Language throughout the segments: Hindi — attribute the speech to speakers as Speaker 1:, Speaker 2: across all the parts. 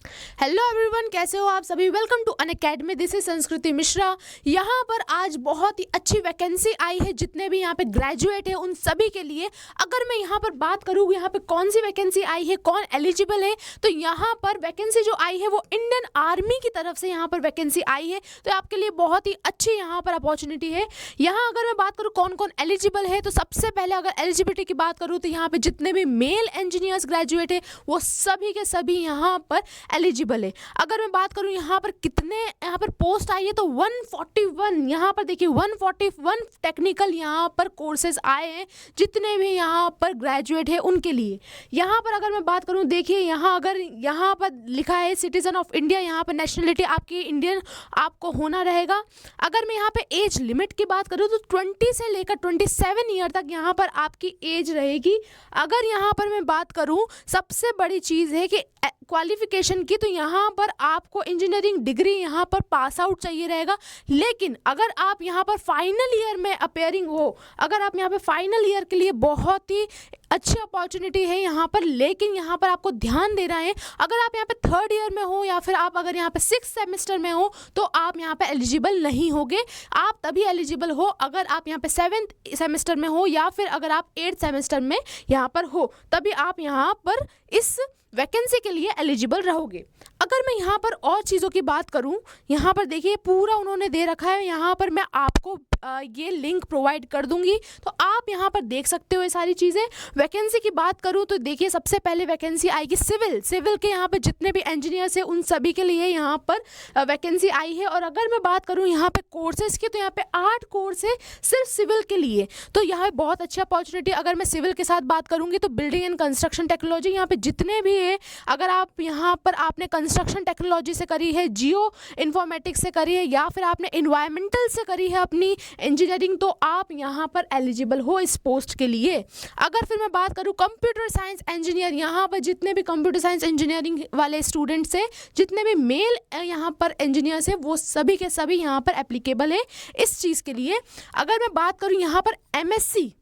Speaker 1: हेलो एवरीवन, कैसे हो आप सभी। Welcome to Unacademy. This is Sanskriti Mishra. यहाँ पर आज बहुत ही अच्छी वैकेंसी आई है। जितने भी यहाँ पे ग्रेजुएट है उन सभी के लिए अगर मैं यहाँ पर बात करूँ यहाँ पे कौन सी वैकेंसी आई है, कौन एलिजिबल है, तो यहाँ पर वैकेंसी जो आई है वो इंडियन आर्मी की तरफ से यहाँ पर वैकेंसी आई है। तो आपके लिए बहुत ही अच्छी यहाँ पर अपॉर्चुनिटी है। यहाँ अगर मैं बात करूँ कौन कौन एलिजिबल है, तो सबसे पहले अगर एलिजिबिलिटी की बात करूँ तो यहाँ पे जितने भी मेल इंजीनियर्स ग्रेजुएट है वो सभी के सभी यहाँ पर एलिजिबल है। अगर मैं बात करूं यहाँ पर कितने यहाँ पर पोस्ट आई है तो 141, यहाँ पर देखिए 141 टेक्निकल यहाँ पर कोर्सेज आए हैं जितने भी यहाँ पर ग्रेजुएट है उनके लिए। यहाँ पर अगर मैं बात करूं, देखिए यहाँ अगर यहाँ पर लिखा है सिटीजन ऑफ इंडिया, यहाँ पर नेशनलिटी आपकी इंडियन आपको होना रहेगा। अगर मैं यहाँ पे एज लिमिट की बात करूँ तो 20 से लेकर 27 ईयर तक यहाँ पर आपकी एज रहेगी। अगर यहाँ पर मैं बात करूँ, सबसे बड़ी चीज़ है कि क्वालिफिकेशन की, तो यहाँ पर आपको इंजीनियरिंग डिग्री यहाँ पर पास आउट चाहिए रहेगा। लेकिन अगर आप यहाँ पर फाइनल ईयर में अपेयरिंग हो, अगर आप यहाँ पे फाइनल ईयर के लिए बहुत ही अच्छी अपॉर्चुनिटी है यहाँ पर, लेकिन यहाँ पर आपको ध्यान देना है अगर आप यहाँ पे थर्ड ईयर में हो या फिर आप अगर यहाँ पे 6th सेमेस्टर में हो तो आप यहाँ पे एलिजिबल नहीं होगे। आप तभी एलिजिबल हो अगर आप यहाँ पे 7th सेमेस्टर में हो या फिर अगर आप 8th सेमेस्टर में यहाँ पर हो, तभी आप यहाँ पर इस वैकेंसी के लिए एलिजिबल रहोगे। अगर मैं यहाँ पर और चीज़ों की बात करूँ, यहाँ पर देखिए पूरा उन्होंने दे रखा है। यहाँ पर मैं आपको ये लिंक प्रोवाइड कर दूंगी तो आप यहाँ पर देख सकते हो ये सारी चीज़ें। वैकेंसी की बात करूँ तो देखिए सबसे पहले वैकेंसी आएगी सिविल के यहाँ पर जितने भी इंजीनियर्स हैं उन सभी के लिए यहाँ पर वैकेंसी आई है। और अगर मैं बात करूँ यहाँ पे कोर्सेज की, तो यहाँ पे 8 कोर्स है सिर्फ सिविल के लिए। तो यहाँ बहुत अच्छी अपॉर्चुनिटी। अगर मैं सिविल के साथ बात करूँगी तो बिल्डिंग एंड कंस्ट्रक्शन टेक्नोलॉजी यहाँ पे जितने भी है, अगर आप यहाँ पर आपने कंस्ट्रक्शन टेक्नोलॉजी से करी है, जियो इन्फॉर्मेटिक्स से करी है या फिर आपने इन्वायरमेंटल से करी है अपनी इंजीनियरिंग, तो आप यहाँ पर एलिजिबल हो इस पोस्ट के लिए। अगर फिर मैं बात करूँ कंप्यूटर साइंस इंजीनियर, यहाँ पर जितने भी कंप्यूटर साइंस इंजीनियरिंग वाले स्टूडेंट्स हैं, जितने भी मेल यहाँ पर इंजीनियर्स हैं, वो सभी के सभी यहाँ पर एप्लीकेबल है इस चीज़ के लिए। अगर मैं बात करूँ यहाँ पर एमएससी,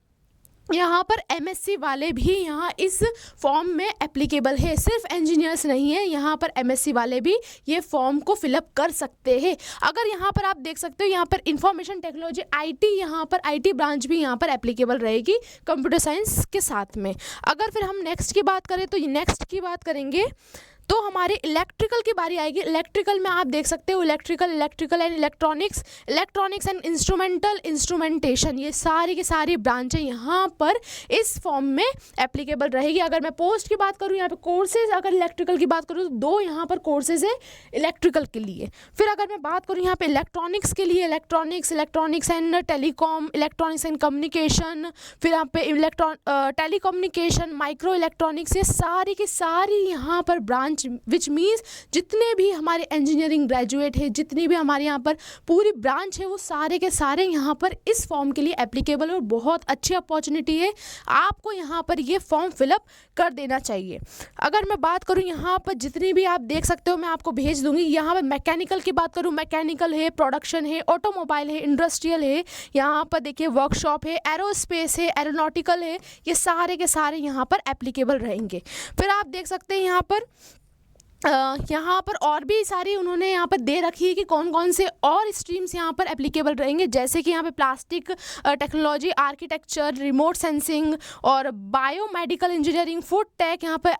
Speaker 1: यहाँ पर एमएससी वाले भी यहाँ इस फॉर्म में एप्लीकेबल है। सिर्फ इंजीनियर्स नहीं है, यहाँ पर एमएससी वाले भी ये फॉर्म को फिलअप कर सकते हैं। अगर यहाँ पर आप देख सकते हो यहाँ पर इंफॉर्मेशन टेक्नोलॉजी आईटी, यहाँ पर आईटी ब्रांच भी यहाँ पर एप्लीकेबल रहेगी कंप्यूटर साइंस के साथ में। अगर फिर हम नेक्स्ट की बात करें तो नेक्स्ट की बात करेंगे तो हमारे इलेक्ट्रिकल की बारी आएगी। इलेक्ट्रिकल में आप देख सकते हो electrical and electronics and instrumentation, ये सारी की सारी ब्रांचें यहाँ पर इस फॉर्म में एप्लीकेबल रहेगी। अगर मैं पोस्ट की बात करूँ, यहाँ पे कोर्सेज अगर इलेक्ट्रिकल की बात करूँ तो 2 यहाँ पर कोर्सेज है इलेक्ट्रिकल के लिए। फिर अगर मैं बात करूँ यहाँ पे इलेक्ट्रॉनिक्स के लिए, electronics and telecom, electronics and communication, फिर यहाँ पे टेलीकम्युनिकेशन, माइक्रो इलेक्ट्रॉनिक्स, ये सारी की सारी यहाँ पर ब्रांच, विच मीन्स जितने भी हमारे इंजीनियरिंग ग्रेजुएट है, जितनी भी हमारे यहाँ पर पूरी ब्रांच है, वो सारे के सारे यहाँ पर इस फॉर्म के लिए एप्लीकेबल है। और बहुत अच्छी अपॉर्चुनिटी है, आपको यहाँ पर ये फॉर्म फिलअप कर देना चाहिए। अगर मैं बात करूँ यहाँ पर जितनी भी आप देख सकते हो, मैं आपको भेज दूंगी। यहाँ पर मैकेनिकल की बात करूँ, मैकेनिकल है, प्रोडक्शन है, ऑटोमोबाइल है, इंडस्ट्रियल है, यहाँ पर देखिए वर्कशॉप है, एरोस्पेस है, एरोनॉटिकल है, ये सारे के सारे यहाँ पर एप्लीकेबल रहेंगे। फिर आप देख सकते हैं यहाँ पर और भी सारी उन्होंने यहाँ पर दे रखी है कि कौन कौन से और स्ट्रीम्स यहाँ पर एप्लीकेबल रहेंगे, जैसे कि यहाँ पे plastic technology, architecture, remote sensing और बायोमेडिकल इंजीनियरिंग, फूड टेक, यहाँ पर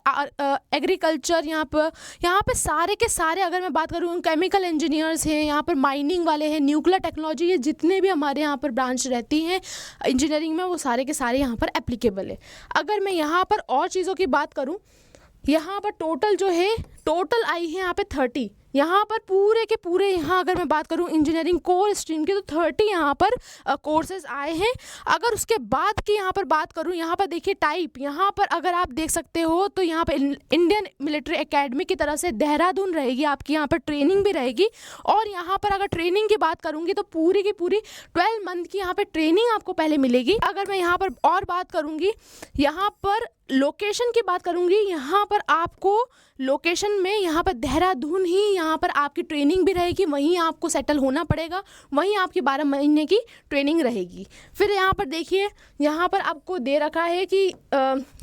Speaker 1: एग्रीकल्चर, यहाँ पे सारे के सारे। अगर मैं बात करूँ केमिकल इंजीनियर्स हैं, यहाँ पर माइनिंग वाले हैं, न्यूक्लियर टेक्नोलॉजी, ये जितने भी हमारे यहाँ पर ब्रांच रहती हैं इंजीनियरिंग में, वो सारे के सारे यहाँ पर एप्लीकेबल है। अगर मैं यहाँ पर और चीज़ों की बात करूँ, यहाँ पर टोटल आई है यहाँ पे 30, यहाँ पर पूरे के पूरे, यहाँ अगर मैं बात करूँ इंजीनियरिंग कोर स्ट्रीम की तो 30 यहाँ पर कोर्सेज आए हैं। अगर उसके बाद की यहाँ पर बात करूँ, यहाँ पर देखिए टाइप, यहाँ पर अगर आप देख सकते हो तो यहाँ पर इंडियन मिलिट्री एकेडमी की तरफ से देहरादून रहेगी, आपकी यहाँ पर ट्रेनिंग भी रहेगी। और यहाँ पर अगर ट्रेनिंग की बात करूँगी तो पूरी की पूरी 12 मंथ की यहाँ पर ट्रेनिंग आपको पहले मिलेगी। अगर मैं यहाँ पर और बात करूँगी, यहाँ पर लोकेशन की बात करूँगी, यहाँ पर आपको लोकेशन में यहाँ पर देहरादून ही यहाँ पर आपकी ट्रेनिंग भी रहेगी, वहीं आपको सेटल होना पड़ेगा, वहीं आपकी 12 महीने की ट्रेनिंग रहेगी। फिर यहाँ पर देखिए, यहाँ पर आपको दे रखा है कि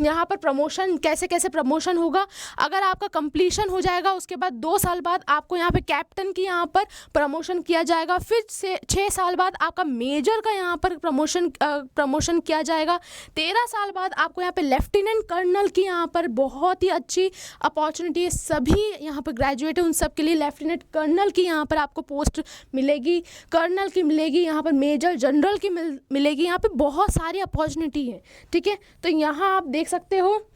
Speaker 1: यहाँ पर प्रमोशन कैसे कैसे प्रमोशन होगा। अगर आपका कंप्लीशन हो जाएगा उसके बाद 2 साल बाद आपको यहाँ पे कैप्टन की यहाँ पर प्रमोशन किया जाएगा। फिर से 6 साल बाद आपका मेजर का यहाँ पर प्रमोशन किया जाएगा। 13 साल बाद आपको यहाँ पे लेफ्टिनेंट कर्नल की यहाँ पर बहुत ही अच्छी अपॉर्चुनिटी है। सभी यहाँ पर ग्रेजुएट है उन सब के लिए लेफ्टिनेंट कर्नल की यहाँ पर आपको पोस्ट मिलेगी, कर्नल की मिलेगी, यहाँ पर मेजर जनरल की मिलेगी। यहाँ पे बहुत सारी अपॉर्चुनिटी है, ठीक है। तो यहाँ आप देख सकते हो,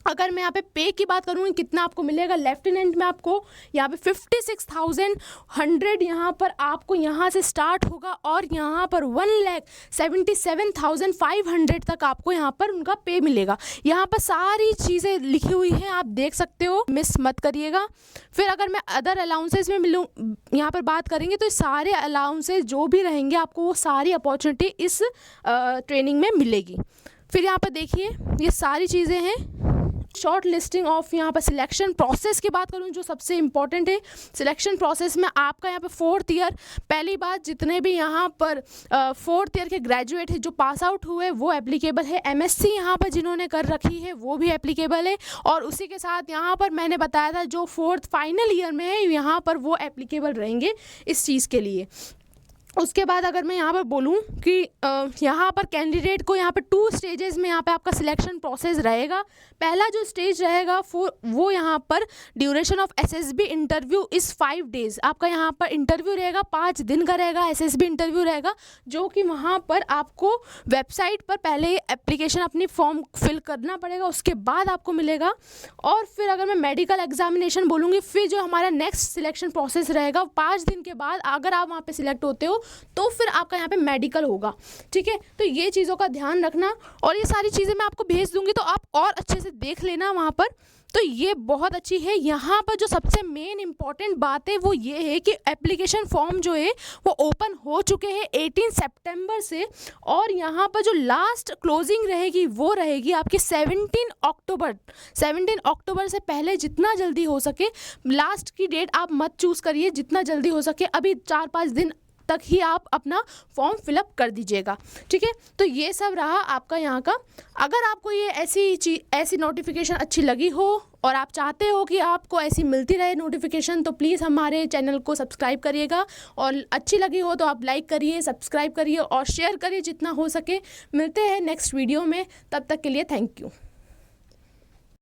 Speaker 1: अगर मैं यहाँ पे की बात करूँ कितना आपको मिलेगा, लेफ्टिनेंट में आपको यहाँ पे 56,100 यहाँ पर आपको यहाँ से स्टार्ट होगा और यहाँ पर 1,77,500 तक आपको यहाँ पर उनका पे मिलेगा। यहाँ पर सारी चीज़ें लिखी हुई हैं, आप देख सकते हो, मिस मत करिएगा। फिर अगर मैं अदर अलाउंसेस में मिलूँ यहाँ पर बात करेंगे तो सारे अलाउंसेस जो भी रहेंगे आपको वो सारी अपॉर्चुनिटी इस ट्रेनिंग में मिलेगी। फिर यहाँ पर देखिए ये सारी चीज़ें हैं। शॉर्ट लिस्टिंग ऑफ यहाँ पर सिलेक्शन प्रोसेस की बात करूँ जो सबसे इम्पॉर्टेंट है, सिलेक्शन प्रोसेस में आपका यहाँ पर 4th ईयर, पहली बात जितने भी यहाँ पर 4th ईयर के ग्रेजुएट है जो पास आउट हुए वो एप्लीकेबल है। MSc यहाँ पर जिन्होंने कर रखी है वो भी एप्लीकेबल है, और उसी के साथ यहाँ पर मैंने बताया था जो 4th फाइनल ईयर में है यहाँ पर वो एप्लीकेबल रहेंगे इस चीज़ के लिए। उसके बाद अगर मैं यहाँ पर बोलूँ कि यहाँ पर कैंडिडेट को यहाँ पर 2 स्टेजेस में यहाँ पे आपका सिलेक्शन प्रोसेस रहेगा। पहला जो स्टेज रहेगा वो यहाँ पर ड्यूरेशन ऑफ SSB इंटरव्यू इस 5 डेज़, आपका यहाँ पर इंटरव्यू रहेगा, 5 दिन का रहेगा, SSB इंटरव्यू रहेगा, जो कि वहाँ पर आपको वेबसाइट पर पहले एप्लीकेशन अपनी फॉर्म फिल करना पड़ेगा, उसके बाद आपको मिलेगा। और फिर अगर मैं मेडिकल एग्जामिनेशन बोलूँगी, फिर जो हमारा नेक्स्ट सिलेक्शन प्रोसेस रहेगा 5 दिन के बाद अगर आप वहाँ पर सिलेक्ट होते हो तो फिर आपका यहाँ पे मेडिकल होगा, ठीक है। तो ये चीज़ों का ध्यान रखना, और ये सारी चीज़ें मैं आपको भेज दूंगी तो आप और अच्छे से देख लेना वहाँ पर। तो ये बहुत अच्छी है। यहाँ पर जो सबसे मेन इंपॉर्टेंट बात है वो ये है कि एप्लीकेशन फॉर्म जो है वो ओपन हो चुके हैं 18 सितंबर से, और यहाँ पर जो लास्ट क्लोजिंग रहेगी वो रहेगी आपकी 17 अक्टूबर। 17 अक्टूबर से पहले जितना जल्दी हो सके, लास्ट की डेट आप मत चूज़ करिए, जितना जल्दी हो सके अभी 4-5 दिन तक ही आप अपना फॉर्म फिलअप कर दीजिएगा, ठीक है। तो ये सब रहा आपका यहाँ का। अगर आपको ये ऐसी नोटिफिकेशन अच्छी लगी हो और आप चाहते हो कि आपको ऐसी मिलती रहे नोटिफिकेशन, तो प्लीज़ हमारे चैनल को सब्सक्राइब करिएगा, और अच्छी लगी हो तो आप लाइक करिए, सब्सक्राइब करिए और शेयर करिए जितना हो सके। मिलते हैं नेक्स्ट वीडियो में, तब तक के लिए थैंक यू।